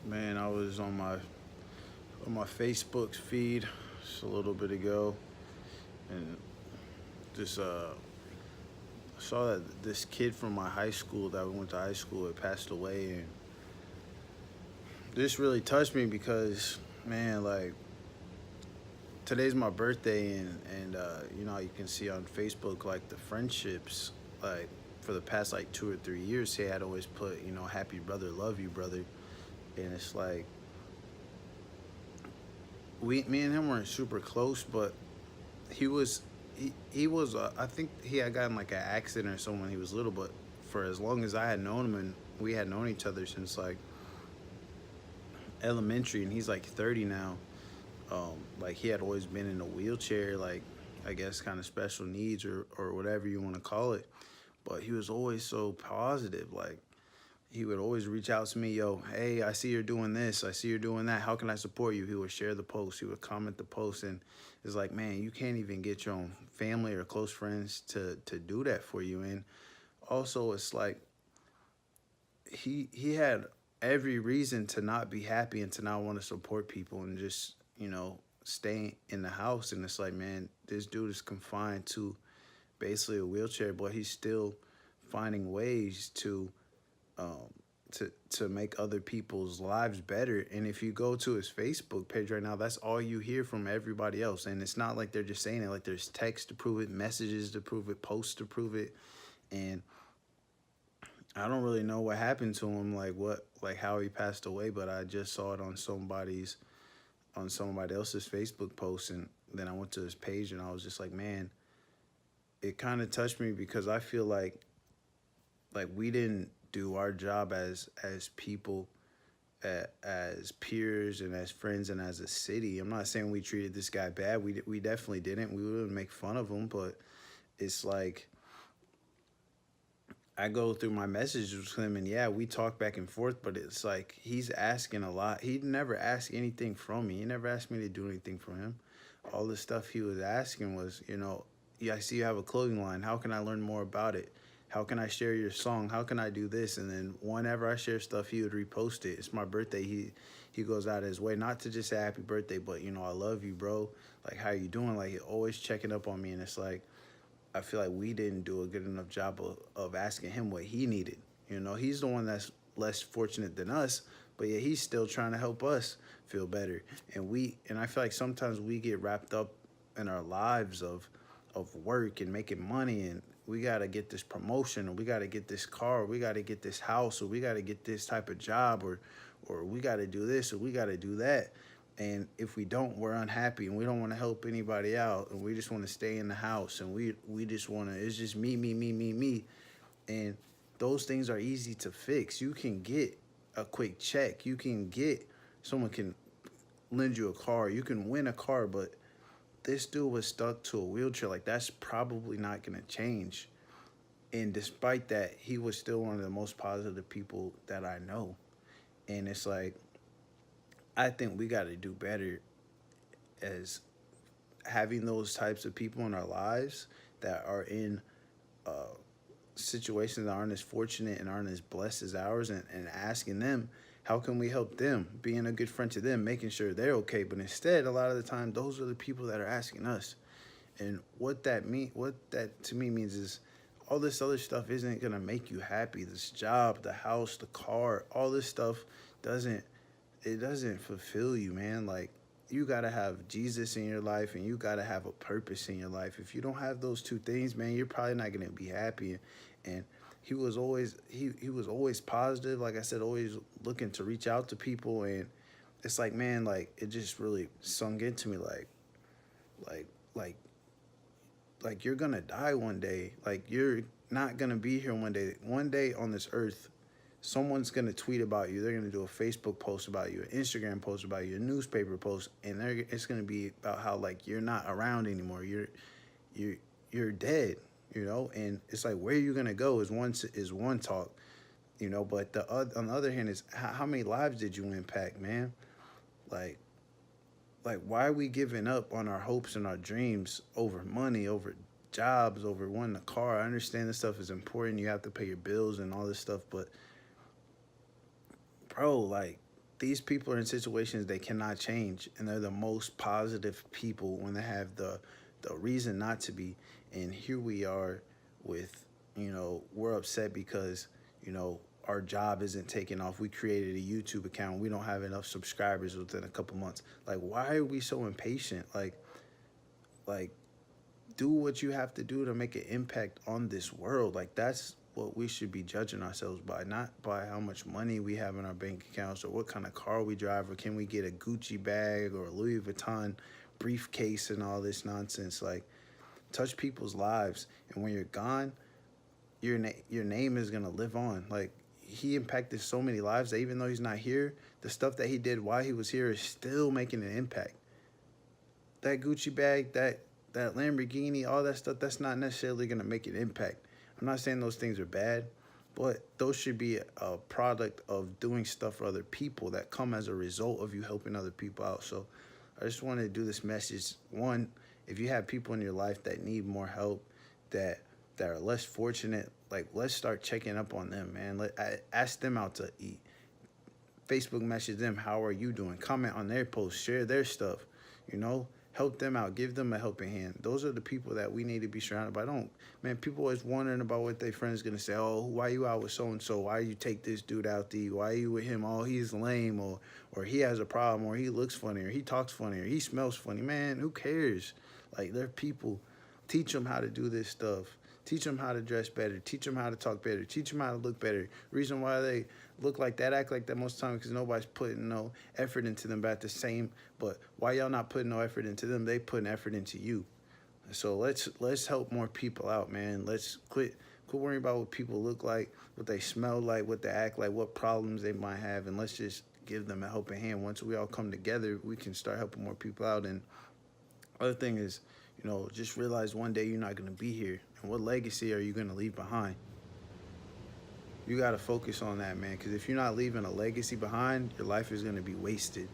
Man, I was on my Facebook feed just a little bit ago, and just saw that this kid from my high school that we went to high school had passed away, and this really touched me because, man, like today's my birthday, and you know you can see on Facebook like the friendships, like for the past like 2 or 3 years, he had always put, happy brother, love you brother, and it's like me and him weren't super close, but he was he was I think he had gotten like an accident or something when he was little, but for as long as I had known him, and we had known each other since like elementary, and he's like 30 now. Like he had always been in a wheelchair, like I guess kind of special needs or whatever you want to call it, but he was always so positive. Like he would always reach out to me, yo, hey, I see you're doing this, I see you're doing that, how can I support you? He would share the post, he would comment the post, and it's like, man, you can't even get your own family or close friends to do that for you. And also it's like he had every reason to not be happy and to not want to support people and just, stay in the house. And it's like, man, this dude is confined to basically a wheelchair, but he's still finding ways um, to make other people's lives better. And if you go to his Facebook page right now, that's all you hear from everybody else. And it's not like they're just saying it; like there's text to prove it, messages to prove it, posts to prove it. And I don't really know what happened to him, like how he passed away. But I just saw it on somebody else's Facebook post, and then I went to his page, and I was just like, man, it kind of touched me because I feel like we didn't do our job as people, as peers and as friends and as a city. I'm not saying we treated this guy bad. We definitely didn't. We wouldn't make fun of him, but it's like I go through my messages with him, and yeah, we talk back and forth, but it's like he's asking a lot. He never asked anything from me. He never asked me to do anything for him. All the stuff he was asking was, yeah, I see you have a clothing line. How can I learn more about it? How can I share your song? How can I do this? And then whenever I share stuff, he would repost it. It's my birthday. He goes out of his way not to just say happy birthday, but I love you, bro. Like, how you doing? Like, he always checking up on me, and it's like I feel like we didn't do a good enough job of asking him what he needed. He's the one that's less fortunate than us, but yeah, he's still trying to help us feel better. And I feel like sometimes we get wrapped up in our lives of work and making money, and we got to get this promotion, or we got to get this car, or we got to get this house, or we got to get this type of job, or we got to do this, or we got to do that. And if we don't, we're unhappy, and we don't want to help anybody out, and we just want to stay in the house, and we just want to, it's just me, me, me, me, me. And those things are easy to fix. You can get a quick check. You can get, someone can lend you a car. You can win a car, but this dude was stuck to a wheelchair. Like, that's probably not going to change. And despite that, he was still one of the most positive people that I know. And it's like, I think we got to do better as having those types of people in our lives that are in uh, situations that aren't as fortunate and aren't as blessed as ours, and asking them, how can we help them, being a good friend to them, making sure they're okay. But instead, a lot of the time, those are the people that are asking us. And what that to me means is all this other stuff isn't gonna make you happy. This job, the house, the car, all this stuff doesn't it doesn't fulfill you, man. Like, you gotta have Jesus in your life, and you gotta have a purpose in your life. If you don't have those two things, man, you're probably not gonna be happy. And he was always positive. Like I said, always looking to reach out to people. And it's like, man, like it just really sunk into me, like like like you're gonna die one day. Like, you're not gonna be here one day. One day on this earth, someone's gonna tweet about you. They're gonna do a Facebook post about you, an Instagram post about you, a newspaper post, and it's gonna be about how, like, you're not around anymore. You're you're dead. And it's like, where you gonna go is one talk. But on the other hand is how many lives did you impact, man? Like why are we giving up on our hopes and our dreams over money, over jobs, over wanting a car? I understand this stuff is important. You have to pay your bills and all this stuff, but bro, like these people are in situations they cannot change, and they're the most positive people when they have the reason not to be. And here we are with, we're upset because, our job isn't taking off. We created a YouTube account. We don't have enough subscribers within a couple months. Like, why are we so impatient? Like, do what you have to do to make an impact on this world. Like, that's what we should be judging ourselves by, not by how much money we have in our bank accounts or what kind of car we drive or can we get a Gucci bag or a Louis Vuitton briefcase and all this nonsense. Like, touch people's lives, and when you're gone, your name is gonna live on. Like, he impacted so many lives that even though he's not here, the stuff that he did while he was here is still making an impact. That Gucci bag, that Lamborghini, all that stuff, that's not necessarily gonna make an impact. I'm not saying those things are bad, but those should be a product of doing stuff for other people that come as a result of you helping other people out. So I just wanted to do this message. One, if you have people in your life that need more help, that are less fortunate, like, let's start checking up on them, man. Ask them out to eat. Facebook message them, how are you doing? Comment on their posts, share their stuff, help them out, give them a helping hand. Those are the people that we need to be surrounded by. Man, people always wondering about what their friends gonna say. Oh, why you out with so-and-so? Why you take this dude out to eat? Why you with him? Oh, he's lame, or he has a problem, or he looks funny, or he talks funny, or he smells funny. Man, who cares? Like, they're people. Teach them how to do this stuff. Teach them how to dress better. Teach them how to talk better. Teach them how to look better. Reason why they look like that, act like that most of the time, because nobody's putting no effort into them. But why y'all not putting no effort into them? They putting effort into you. So let's help more people out, man. Let's quit worrying about what people look like, what they smell like, what they act like, what problems they might have, and let's just give them a helping hand. Once we all come together, we can start helping more people out. And other thing is, just realize one day you're not going to be here. And what legacy are you going to leave behind? You got to focus on that, man, because if you're not leaving a legacy behind, your life is going to be wasted.